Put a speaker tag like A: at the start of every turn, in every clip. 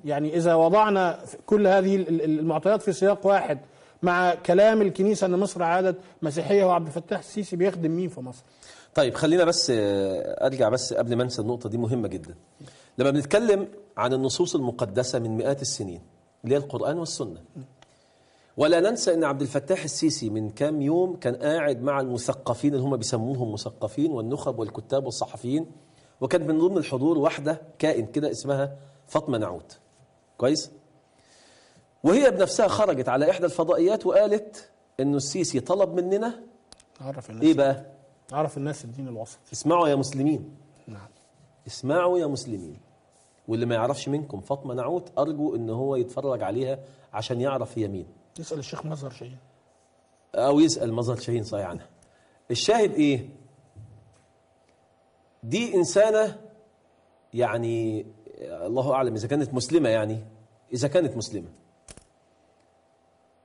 A: يعني إذا وضعنا كل هذه المعطيات في سياق واحد مع كلام الكنيسة أن مصر عادت مسيحية، وعبد الفتاح السيسي بيخدم مين في مصر؟
B: طيب خلينا بس أرجع بس قبل ما أنسى النقطة دي مهمة جدا. لما بنتكلم عن النصوص المقدسة من مئات السنين اللي هي القرآن والسنة، ولا ننسى أن عبد الفتاح السيسي من كام يوم كان قاعد مع المثقفين اللي هم بيسموهم مثقفين والنخب والكتاب والصحفيين، وكان من ضمن الحضور واحدة كائن كده اسمها فاطمة نعوت، كويس؟ وهي بنفسها خرجت على إحدى الفضائيات وقالت إنه السيسي طلب مننا
A: عرف الناس
B: إيه بقى؟
A: عرف الناس الدين الوسط.
B: اسمعوا يا مسلمين.
A: نعم.
B: اسمعوا يا مسلمين. واللي ما يعرفش منكم فاطمة نعوت أرجو إن هو يتفرج عليها عشان يعرف هي مين.
A: يسأل الشيخ مظهر شاهين.
B: أو يسأل مظهر شاهين صحيح عنها. الشاهد إيه؟ دي إنسانة يعني الله أعلم إذا كانت مسلمة، يعني إذا كانت مسلمة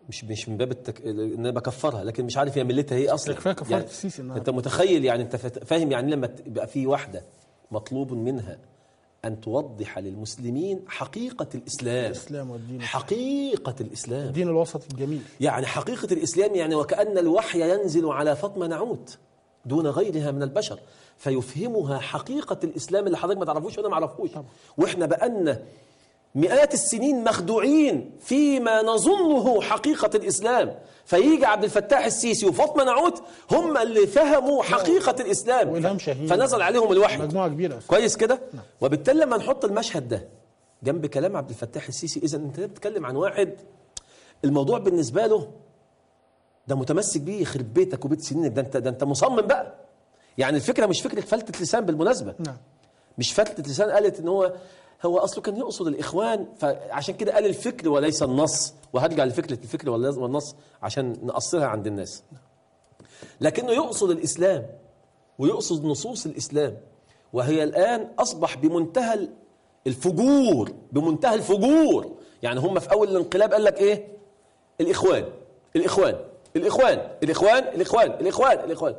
B: مش من باب ان انا بكفرها، لكن مش عارف هي ملتها ايه اصلا.
A: كفايه كفاره يعني السيسي النهارده.
B: انت متخيل يعني انت فاهم يعني لما يبقى في واحده مطلوب منها ان توضح للمسلمين حقيقه الاسلام
A: والدين،
B: حقيقه الاسلام،
A: الدين الوسط الجميل،
B: يعني حقيقه الاسلام، يعني وكأن الوحي ينزل على فاطمه نعوت دون غيرها من البشر فيفهمها حقيقه الاسلام اللي حضرتك ما تعرفوش وانا ما اعرفوش. واحنا بقالنا مئات السنين مخدوعين فيما نظنه حقيقة الإسلام، فيجي عبد الفتاح السيسي وفاطمة نعوت هم اللي فهموا حقيقة الإسلام فنزل عليهم الوحي.
A: مجموعة كبيرة
B: كويس كده. وبالتالي لما نحط المشهد ده جنب كلام عبد الفتاح السيسي، إذا أنت بتتكلم عن واحد الموضوع بالنسبة له ده متمسك بيه يخرب بيتك وبيت سنينك، ده أنت مصمم بقى. يعني الفكرة مش فكرة فلتة لسان بالمناسبة. مش فلتة لسان قالت إن هو أصله كان يقصد الإخوان فعشان كده قال الفكر وليس النص، وهرجع لفكرة الفكر والنص عشان نقصرها عند الناس. لكنه يقصد الإسلام ويقصد نصوص الإسلام، وهي الآن أصبح بمنتهى الفجور، بمنتهى الفجور. يعني هم في أول الانقلاب قال لك إيه؟ الإخوان الإخوان الإخوان الإخوان الإخوان الإخوان الإخوان.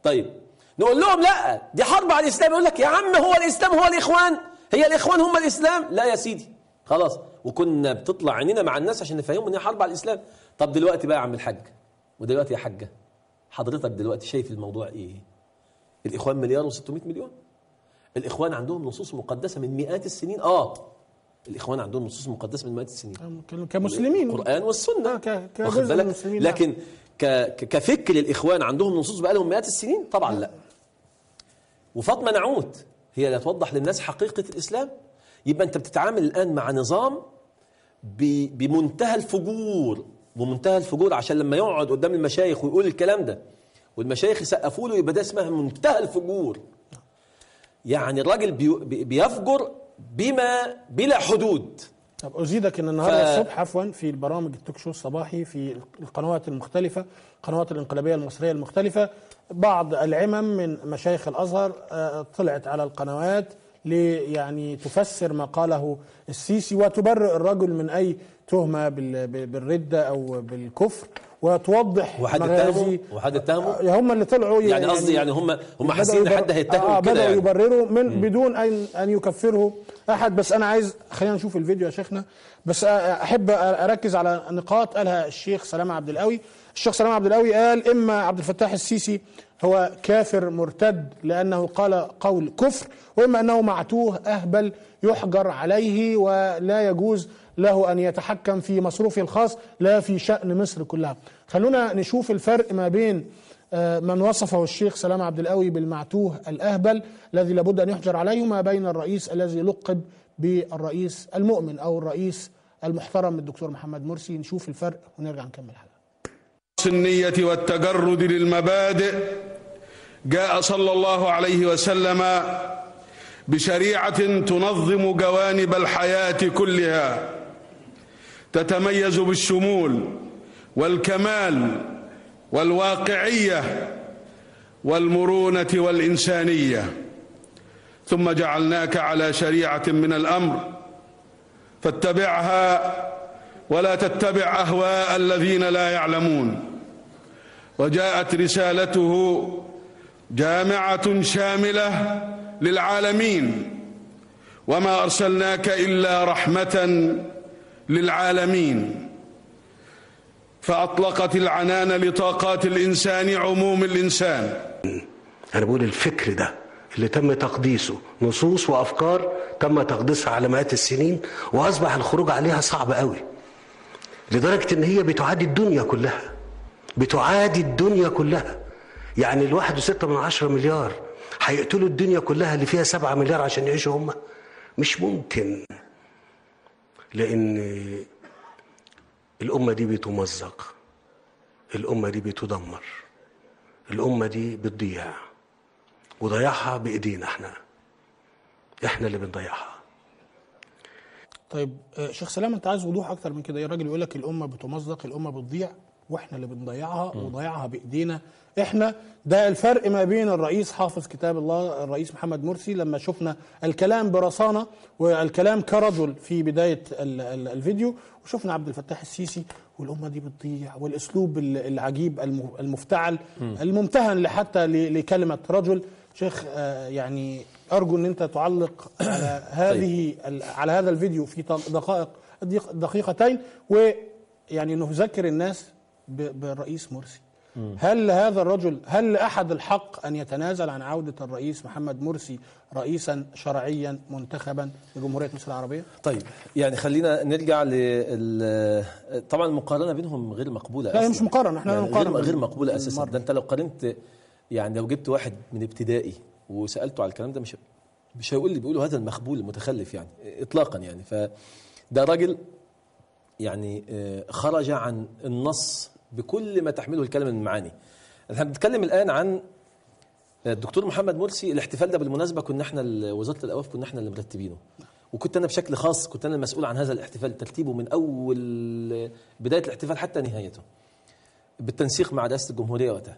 B: طيب نقول لهم لا دي حرب على الإسلام، يقول لك يا عم هو الإسلام هو الإخوان؟ هي الإخوان هم الإسلام؟ لا يا سيدي خلاص. وكنا بتطلع عينينا مع الناس عشان نفهمهم ان هي حرب على الإسلام. طب دلوقتي بقى يا عم الحاج، ودلوقتي يا حاجة حضرتك دلوقتي شايف الموضوع ايه؟ الإخوان 1.6 مليار. الإخوان عندهم نصوص مقدسة من مئات السنين. الإخوان عندهم نصوص مقدسة من مئات السنين
A: كمسلمين،
B: القرآن والسنة،
A: واخد بالك؟
B: لكن كفكر الإخوان عندهم نصوص بقى لهم مئات السنين؟ طبعا لا. وفاطمة نعوت هي اللي توضح للناس حقيقة الإسلام. يبقى أنت بتتعامل الآن مع نظام بمنتهى الفجور، بمنتهى الفجور، عشان لما يقعد قدام المشايخ ويقول الكلام ده والمشايخ يسقفوا له يبقى ده اسمها منتهى الفجور. يعني الراجل بيفجر بلا حدود.
A: طب أزيدك أن النهارده الصبح عفوا في البرامج التوك شو الصباحي في القنوات المختلفة، قنوات الانقلابية المصرية المختلفة، بعض العمم من مشايخ الأزهر طلعت على القنوات يعني تفسر ما قاله السيسي وتبرئ الرجل من أي تهمة بالردة أو بالكفر، وتوضح
B: مغازي. وحد اتهمه
A: هم اللي طلعوا
B: يعني قصدي يعني هم حاسين ان حد هيتهم كده،
A: بدأوا يبرروا من بدون أن يكفره أحد. بس أنا عايز خلينا نشوف الفيديو يا شيخنا، بس أحب أركز على نقاط قالها الشيخ سلامة عبد القوي. الشيخ سلامة عبد القوي قال إما عبد الفتاح السيسي هو كافر مرتد لأنه قال قول كفر، وإما أنه معتوه أهبل يحجر عليه ولا يجوز له أن يتحكم في مصروفه الخاص لا في شأن مصر كلها. خلونا نشوف الفرق ما بين من وصفه الشيخ سلامة عبد القوي بالمعتوه الأهبل الذي لابد أن يحجر عليه، وما بين الرئيس الذي لقب بالرئيس المؤمن أو الرئيس المحترم الدكتور محمد مرسي. نشوف الفرق ونرجع نكمل الحلقة.
C: النية والتجرد للمبادئ جاء صلى الله عليه وسلم بشريعة تنظم جوانب الحياة كلها، تتميز بالشمول والكمال والواقعية والمرونة والإنسانية. ثم جعلناك على شريعة من الأمر فاتبعها ولا تتبع أهواء الذين لا يعلمون. وجاءت رسالته جامعة شاملة للعالمين، وما أرسلناك إلا رحمة للعالمين. فأطلقت العنان لطاقات الإنسان عموم الإنسان.
D: أنا بقول الفكر ده اللي تم تقديسه، نصوص وأفكار تم تقديسها على مئات السنين، وأصبح الخروج عليها صعب قوي، لدرجة إن هي بتعادي الدنيا كلها، بتعادي الدنيا كلها. يعني 1.6 مليار هيقتلوا الدنيا كلها اللي فيها 7 مليار عشان يعيشوا هم؟ مش ممكن. لأن الأمة دي بتمزق، الأمة دي بتدمر، الأمة دي بتضيع، وضياعها بإيدينا احنا اللي بنضيعها.
A: طيب شيخ سلام، انت عايز وضوح اكتر من كده. الراجل يقول لك الامه بتمزق، الامه بتضيع، واحنا اللي بنضيعها وضيعها بايدينا احنا. ده الفرق ما بين الرئيس حافظ كتاب الله الرئيس محمد مرسي، لما شفنا الكلام برصانه والكلام كرجل في بدايه الفيديو، وشفنا عبد الفتاح السيسي والامه دي بتضيع، والاسلوب العجيب المفتعل الممتهن حتى لكلمه رجل. شيخ يعني ارجو ان انت تعلق على هذا الفيديو في دقيقتين، ويعني نذكر الناس بالرئيس مرسي. هل هذا الرجل، هل أحد الحق أن يتنازل عن عودة الرئيس محمد مرسي رئيسا شرعيا منتخبا لجمهورية مصر العربية؟
B: طيب يعني خلينا نرجع طبعا المقارنة بينهم غير مقبولة.
A: لا مش مقارنة، احنا
B: يعني
A: نقارن
B: غير مقبولة أساسا. ده أنت لو قارنت، يعني لو جبت واحد من ابتدائي وسألته على الكلام ده مش هيقول لي بيقولوا هذا المخبول المتخلف يعني إطلاقا. يعني فده راجل يعني خرج عن النص بكل ما تحمله الكلمة من معاني. احنا بنتكلم الآن عن الدكتور محمد مرسي. الاحتفال ده بالمناسبة كنا احنا وزارة الأوقاف كنا احنا اللي مرتبينه، وكنت أنا بشكل خاص كنت أنا المسؤول عن هذا الاحتفال، ترتيبه من أول بداية الاحتفال حتى نهايته، بالتنسيق مع رئاسة الجمهورية وقتها.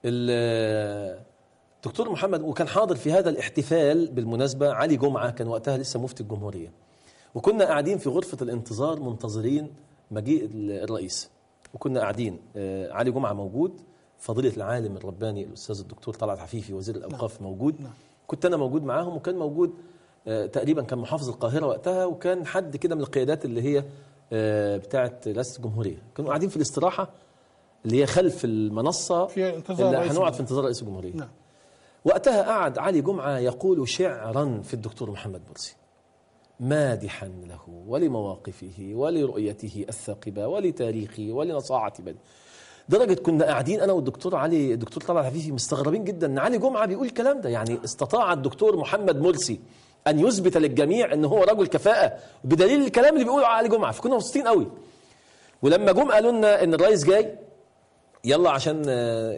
B: الدكتور محمد، وكان حاضر في هذا الاحتفال بالمناسبة علي جمعة، كان وقتها لسه مفتي الجمهورية، وكنا قاعدين في غرفة الانتظار منتظرين مجيء الرئيس، وكنا قاعدين علي جمعة موجود، فضيلة العالم الرباني الأستاذ الدكتور طلعت عفيفي وزير الأوقاف موجود، كنت أنا موجود معاهم، وكان موجود تقريبا كان محافظ القاهرة وقتها، وكان حد كده من القيادات اللي هي بتاعة رئاسة الجمهورية. كانوا قاعدين في الاستراحة اللي هي خلف المنصة اللي هنقعد في انتظار رئيس الجمهورية. وقتها قعد علي جمعة يقول شعرا في الدكتور محمد مرسي، مادحا له ولمواقفه ولرؤيته الثاقبة ولتاريخه ولنصاعة بلده. درجة كنا قاعدين أنا والدكتور الدكتور طلعت عفيفي مستغربين جدا أن علي جمعة بيقول الكلام ده. يعني استطاع الدكتور محمد مرسي أن يثبت للجميع أنه هو رجل كفاءة بدليل الكلام اللي بيقوله علي جمعة، فكنا مبسوطين قوي. ولما جم قالوا لنا أن الرئيس جاي، يلا عشان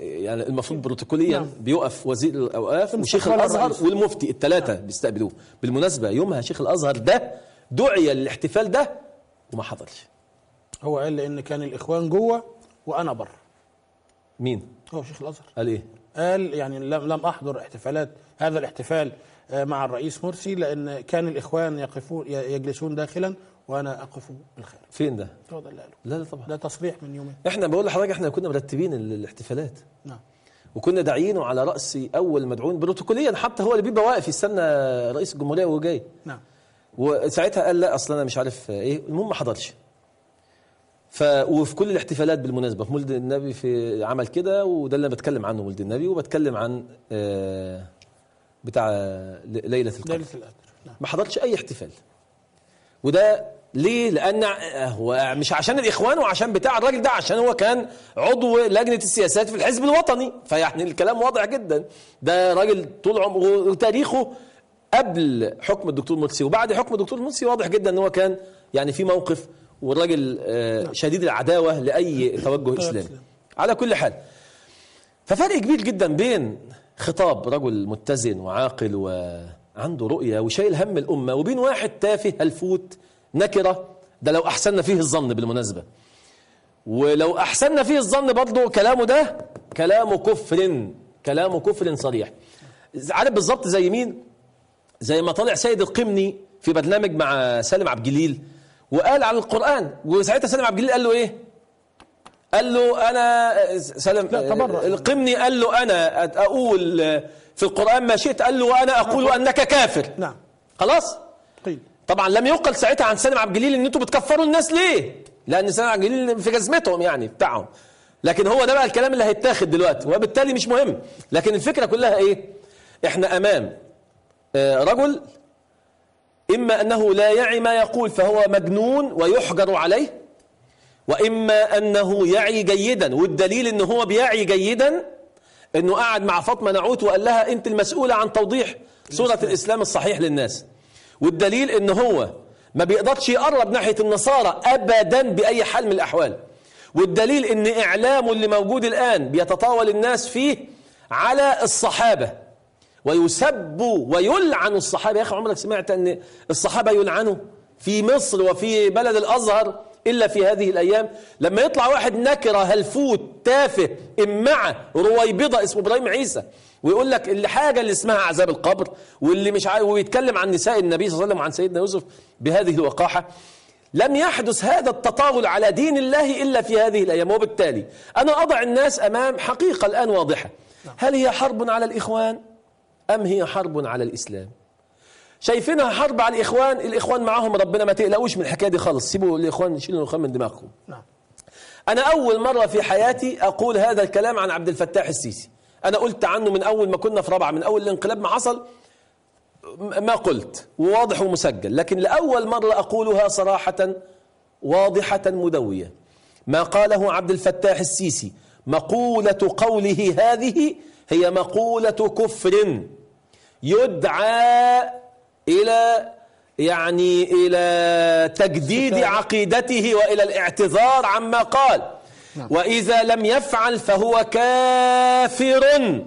B: يعني المفروض بروتوكوليا بيوقف وزير الأوقاف وشيخ الأزهر والمفتي الثلاثة بيستقبلوه. بالمناسبة يومها شيخ الأزهر ده دعي للاحتفال ده وما حضرش.
A: هو قال لأن كان الإخوان جوه وأنا بره.
B: مين؟
A: هو شيخ الأزهر.
B: قال إيه؟
A: قال يعني لم أحضر هذا الاحتفال مع الرئيس مرسي لأن كان الإخوان يجلسون داخلا وأنا أقف بالخارج.
B: فين ده؟
A: هو ده اللي قاله.
B: لا طبعا
A: ده تصريح من يومين.
B: احنا بقول لحضرتك احنا كنا مرتبين الاحتفالات.
A: نعم.
B: وكنا داعيينه على رأس أول مدعون بروتوكوليا، حتى هو اللي بيبقى واقف يستنى رئيس الجمهورية وهو جاي.
A: نعم.
B: وساعتها قال لا أصلا أنا مش عارف إيه، المهم ما حضرش. وفي كل الاحتفالات بالمناسبة، في مولد النبي في عمل كده، وده اللي أنا بتكلم عنه مولد النبي، وبتكلم عن بتاع ليلة القدر.
A: نعم.
B: ما حضرتش أي احتفال. وده ليه؟ لأن هو مش عشان الإخوان وعشان بتاع الراجل ده، عشان هو كان عضو لجنة السياسات في الحزب الوطني، فيعني الكلام واضح جدا. ده راجل طول عمره وتاريخه قبل حكم الدكتور مرسي وبعد حكم الدكتور مرسي واضح جدا ان هو كان يعني في موقف، والراجل شديد العداوة لأي توجه إسلامي. على كل حال، ففرق كبير جدا بين خطاب رجل متزن وعاقل وعنده رؤية وشايل هم الأمة، وبين واحد تافه هلفوت نكرة. ده لو أحسننا فيه الظن بالمناسبة، ولو أحسننا فيه الظن برضه كلامه ده كلامه كفر صريح. عارف بالظبط زي مين؟ زي ما طلع سيد القمني في برنامج مع سالم عبد الجليل وقال على القرآن، وساعتها سالم عبد الجليل قال له إيه؟ قال له أنا القمني قال له أنا أقول في القرآن ما شئت، قال له وأنا أقول أنك كافر.
A: نعم.
B: خلاص؟ طبعا لم يقل ساعتها عن سالم عبد الجليل ان انتوا بتكفروا الناس ليه، لان سالم عبد الجليل في جزمتهم يعني بتاعهم، لكن هو ده بقى الكلام اللي هيتاخد دلوقتي، وبالتالي مش مهم. لكن الفكره كلها ايه؟ احنا امام رجل اما انه لا يعي ما يقول فهو مجنون ويحجر عليه، واما انه يعي جيدا، والدليل ان هو بيعي جيدا انه قعد مع فاطمه نعوت وقال لها انت المسؤوله عن توضيح صوره الاسلام الصحيح للناس، والدليل ان هو ما بيقدرش يقرب ناحيه النصارى ابدا باي حال من الاحوال، والدليل ان اعلامه اللي موجود الان بيتطاول الناس فيه على الصحابه ويسب ويلعن الصحابه. يا اخي عمرك سمعت ان الصحابه يلعنوا في مصر وفي بلد الازهر الا في هذه الايام؟ لما يطلع واحد نكره هلفوت تافه امعه رويبضه اسمه ابراهيم عيسى ويقول لك الحاجه اللي اسمها عذاب القبر واللي مش عارف، ويتكلم عن نساء النبي صلى الله عليه وسلم وعن سيدنا يوسف بهذه الوقاحه، لم يحدث هذا التطاول على دين الله الا في هذه الايام. وبالتالي انا اضع الناس امام حقيقه الان واضحه، هل هي حرب على الاخوان ام هي حرب على الاسلام؟ شايفينها حرب على الاخوان، الاخوان معاهم ربنا، ما تقلقوش من الحكايه دي خالص، سيبوا الاخوان، شيلوا الاخوان من دماغكم. انا اول مره في حياتي اقول هذا الكلام عن عبد الفتاح السيسي، انا قلت عنه من اول ما كنا في رابعه، من اول الانقلاب ما حصل ما قلت، وواضح ومسجل، لكن لاول مره اقولها صراحه واضحه مدويه. ما قاله عبد الفتاح السيسي مقوله قوله هذه هي مقوله كفر يدعى إلى تجديد عقيدته وإلى الاعتذار عما قال، وإذا لم يفعل فهو كافر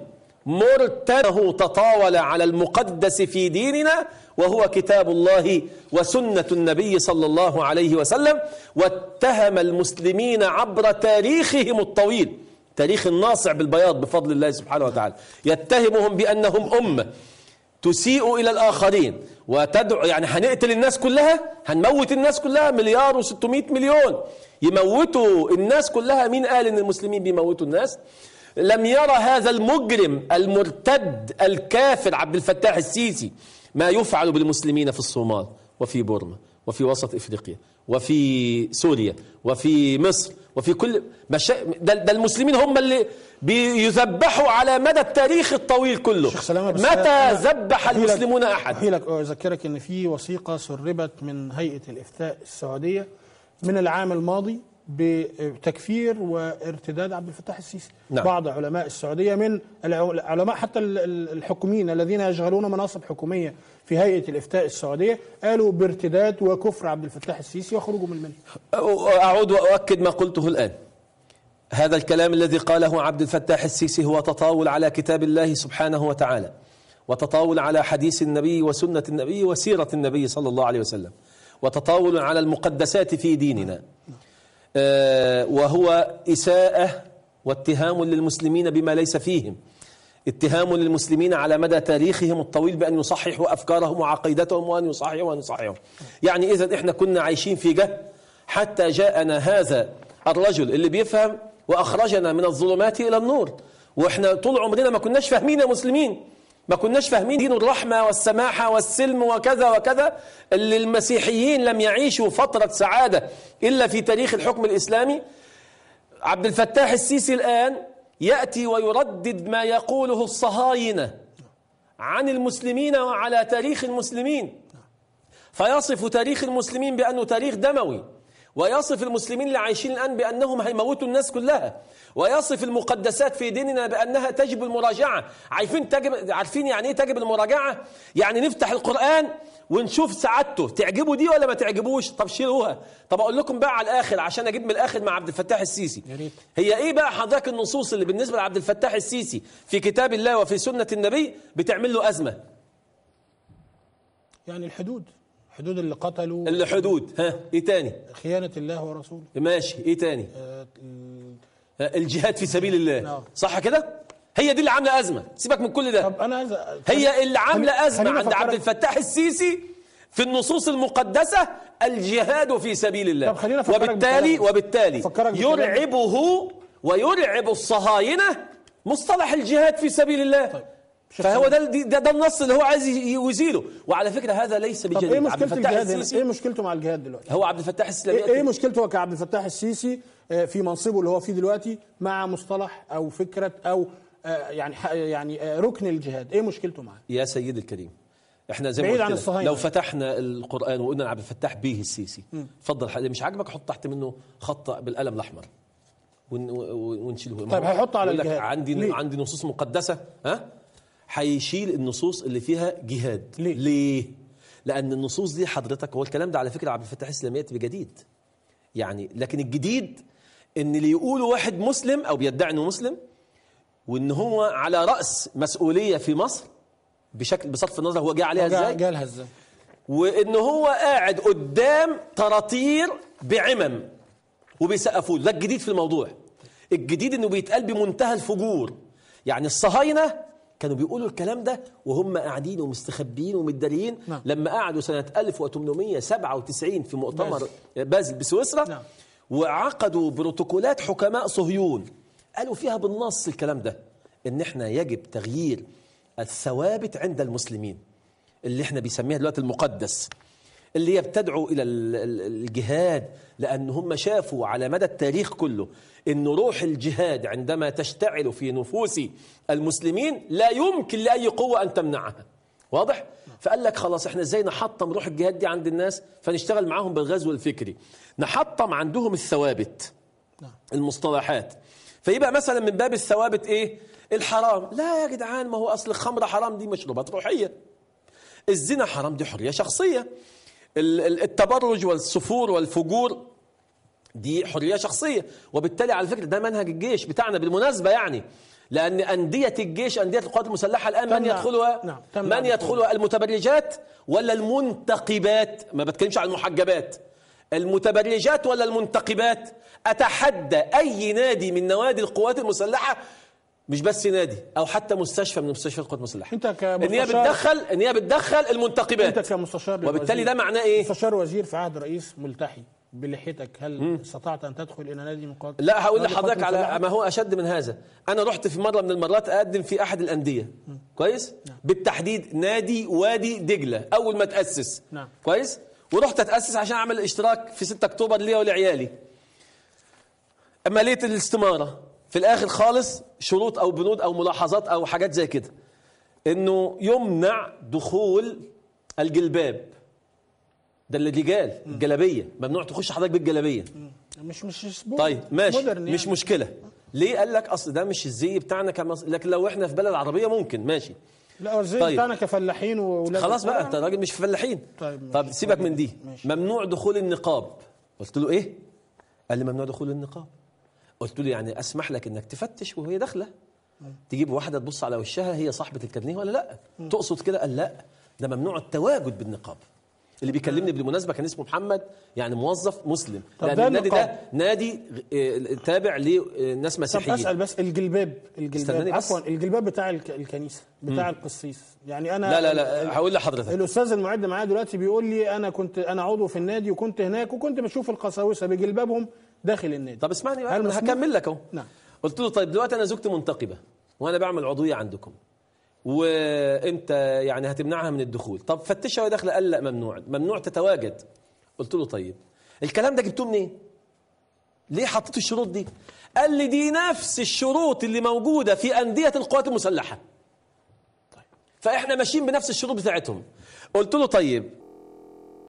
B: مرتد تطاول على المقدس في ديننا وهو كتاب الله وسنة النبي صلى الله عليه وسلم، واتهم المسلمين عبر تاريخهم الطويل، تاريخ الناصع بالبياض بفضل الله سبحانه وتعالى، يتهمهم بأنهم أمة تسيء إلى الآخرين وتدعو، يعني هنقتل الناس كلها، هنموت الناس كلها، 1,600,000,000 يموتوا الناس كلها. مين قال إن المسلمين بيموتوا الناس؟ لم يرى هذا المجرم المرتد الكافر عبد الفتاح السيسي ما يفعل بالمسلمين في الصومال وفي بورما وفي وسط إفريقيا وفي سوريا وفي مصر وفي كل ده المسلمين هم اللي بيذبحوا على مدى التاريخ الطويل كله. متى ذبح المسلمون أحد؟
A: أحيلك أذكرك أن في وثيقة سربت من هيئة الإفتاء السعودية من العام الماضي بتكفير وارتداد عبد الفتاح السيسي. نعم. بعض علماء السعودية من العلماء حتى الحكوميين الذين يشغلون مناصب حكومية في هيئة الإفتاء السعودية قالوا بارتداد وكفر عبد الفتاح السيسي وخروجه من الملك.
B: أعود وأؤكد ما قلته الآن، هذا الكلام الذي قاله عبد الفتاح السيسي هو تطاول على كتاب الله سبحانه وتعالى، وتطاول على حديث النبي وسنة النبي وسيرة النبي صلى الله عليه وسلم، وتطاول على المقدسات في ديننا، وهو إساءة واتهام للمسلمين بما ليس فيهم، اتهام للمسلمين على مدى تاريخهم الطويل بأن يصححوا أفكارهم وعقيدتهم وأن يصححوا. يعني إذن إحنا كنا عايشين في جهل حتى جاءنا هذا الرجل اللي بيفهم وأخرجنا من الظلمات إلى النور، وإحنا طول عمرنا ما كناش فاهمين يا مسلمين، ما كناش فاهمين دين الرحمة والسماحة والسلم وكذا وكذا، اللي المسيحيين لم يعيشوا فترة سعادة إلا في تاريخ الحكم الإسلامي. عبد الفتاح السيسي الآن يأتي ويردد ما يقوله الصهاينة عن المسلمين وعلى تاريخ المسلمين، فيصف تاريخ المسلمين بأنه تاريخ دموي، ويصف المسلمين اللي عايشين الآن بأنهم هيموتوا الناس كلها، ويصف المقدسات في ديننا بأنها تجب المراجعة. عارفين يعني ايه تجب المراجعة؟ يعني نفتح القرآن ونشوف سعادته، تعجبوا دي ولا ما تعجبوش؟ طب شيلوها. طب أقول لكم بقى على الآخر عشان أجيب من الآخر مع عبد الفتاح السيسي، هي إيه بقى حضرتك النصوص اللي بالنسبة لعبد الفتاح السيسي في كتاب الله وفي سنة النبي بتعمل له أزمة؟
A: يعني الحدود اللي قتلوا،
B: اللي حدود، ها إيه تاني؟
A: خيانة الله ورسوله،
B: ماشي، إيه تاني؟ الجهاد في سبيل الله، صح كده؟ هي دي اللي عامله ازمه، سيبك من كل ده.
A: طب
B: هي اللي عامله ازمه عند عبد الفتاح السيسي في النصوص المقدسه الجهاد في سبيل الله. وبالتالي يرعبه ويرعب الصهاينه مصطلح الجهاد في سبيل الله. فهو ده النص اللي هو عايز يزيله. وعلى فكره هذا ليس بجديد.
A: طب ايه مشكله الجهاد هنا؟ ايه مشكلته مع الجهاد دلوقتي؟
B: هو عبد الفتاح السيسي
A: ايه مشكلته كعبد الفتاح السيسي في منصبه اللي هو فيه دلوقتي مع مصطلح او فكره او يعني ركن الجهاد؟ ايه مشكلته معاه؟
B: يا سيدي الكريم، احنا زي ما قلت لو فتحنا القرآن وقلنا عبد الفتاح به السيسي، اتفضل مش عاجبك حط تحت منه خط بالقلم الاحمر ونشيله.
A: طيب هيحط على الجهاد.
B: عندي نصوص مقدسه، هيشيل النصوص اللي فيها جهاد. ليه؟ لان النصوص دي حضرتك، هو الكلام ده على فكره عبد الفتاح السيسي لم ياتي بجديد يعني، لكن الجديد ان اللي يقوله واحد مسلم او بيدعي انه مسلم وان هو على راس مسؤوليه في مصر بشكل بصرف النظر هو جه عليها ازاي،
A: جالها ازاي،
B: وان هو قاعد قدام طراطير بعمم وبيسقفوا له. ده الجديد في الموضوع. الجديد انه بيتقال بمنتهى الفجور. يعني الصهاينه كانوا بيقولوا الكلام ده وهم قاعدين ومستخبيين ومتداريين. لما قعدوا سنه 1897 في مؤتمر بازل بسويسرا وعقدوا بروتوكولات حكماء صهيون قالوا فيها بالنص الكلام ده، ان احنا يجب تغيير الثوابت عند المسلمين اللي احنا بيسميها دلوقتي المقدس، اللي هي بتدعو الى الجهاد، لان هم شافوا على مدى التاريخ كله ان روح الجهاد عندما تشتعل في نفوس المسلمين لا يمكن لاي قوه ان تمنعها. واضح؟ فقال لك خلاص احنا ازاي نحطم روح الجهاد دي عند الناس؟ فنشتغل معاهم بالغزو الفكري، نحطم عندهم الثوابت المصطلحات. فيبقى مثلا من باب الثوابت ايه؟ الحرام، لا يا جدعان ما هو اصل الخمر حرام دي مشروبات روحيه، الزنا حرام دي حريه شخصيه، التبرج والسفور والفجور دي حريه شخصيه. وبالتالي على فكره ده منهج الجيش بتاعنا بالمناسبه يعني، لان انديه الجيش انديه القوات المسلحه الان من يدخلها المتبرجات ولا المنتقبات؟ ما بتكلمش عن المحجبات، المتبرجات ولا المنتقبات. اتحدى اي نادي من نوادي القوات المسلحه، مش بس نادي او حتى مستشفى من مستشفيات القوات المسلحه،
A: انت
B: ان هي بتدخل المنتقبات.
A: انت كمستشار
B: وبالتالي ده معناه ايه؟
A: مستشار وزير في عهد رئيس ملتحي بلحيتك، هل استطعت ان تدخل الى نادي من قوات؟
B: لا هقول لحضرتك على ما هو اشد من هذا. انا رحت في مره من المرات اقدم في احد الانديه، كويس؟ بالتحديد نادي وادي دجله اول ما تاسس، كويس؟ ورحت اتاسس عشان اعمل اشتراك في 6 اكتوبر ليا ولعيالي. اما لقيت الاستماره في الاخر خالص شروط او بنود او ملاحظات او حاجات زي كده، انه يمنع دخول الجلباب ده الرجال، الجلابيه ممنوع تخش حضرتك بالجلابيه.
A: مش
B: طيب ماشي يعني. مش
A: يعني.
B: مشكله. ليه؟ قال لك اصل ده مش الزي بتاعنا كمصر، لكن لو احنا في بلد عربيه ممكن ماشي.
A: لا الزي بتاعنا كفلاحين وولاد
B: خلاص بقى انت راجل مش فلاحين. طب سيبك من دي. ممنوع دخول النقاب. قلت له ايه؟ قال لي ممنوع دخول النقاب. قلت له يعني اسمح لك انك تفتش وهي داخله، تجيب واحده تبص على وشها هي صاحبه الكارنيه ولا لا؟ تقصد كده؟ قال لا ده ممنوع التواجد بالنقاب. اللي بيكلمني بالمناسبه كان اسمه محمد، يعني موظف مسلم، لان النادي ده نادي تابع لناس مسيحيين.
A: طب اسال بس الجلباب عفوا الجلباب بتاع الكنيسه بتاع القسيس، يعني انا
B: لا هقول لحضرتك.
A: الاستاذ المعد معايا دلوقتي بيقول لي انا عضو في النادي وكنت هناك وكنت بشوف القساوسه بجلبابهم داخل النادي.
B: طب اسمعني بقى انا هكمل لك اهو. قلت له طيب دلوقتي انا زوجتي منتقبه وانا بعمل عضويه عندكم وانت يعني هتمنعها من الدخول، طب فتشها وهي داخله. قال لا ممنوع تتواجد. قلت له طيب الكلام ده جبتوه منين؟ ليه حطيتوا الشروط دي؟ قال لي دي نفس الشروط اللي موجوده في انديه القوات المسلحه. طيب فاحنا ماشيين بنفس الشروط بتاعتهم. قلت له طيب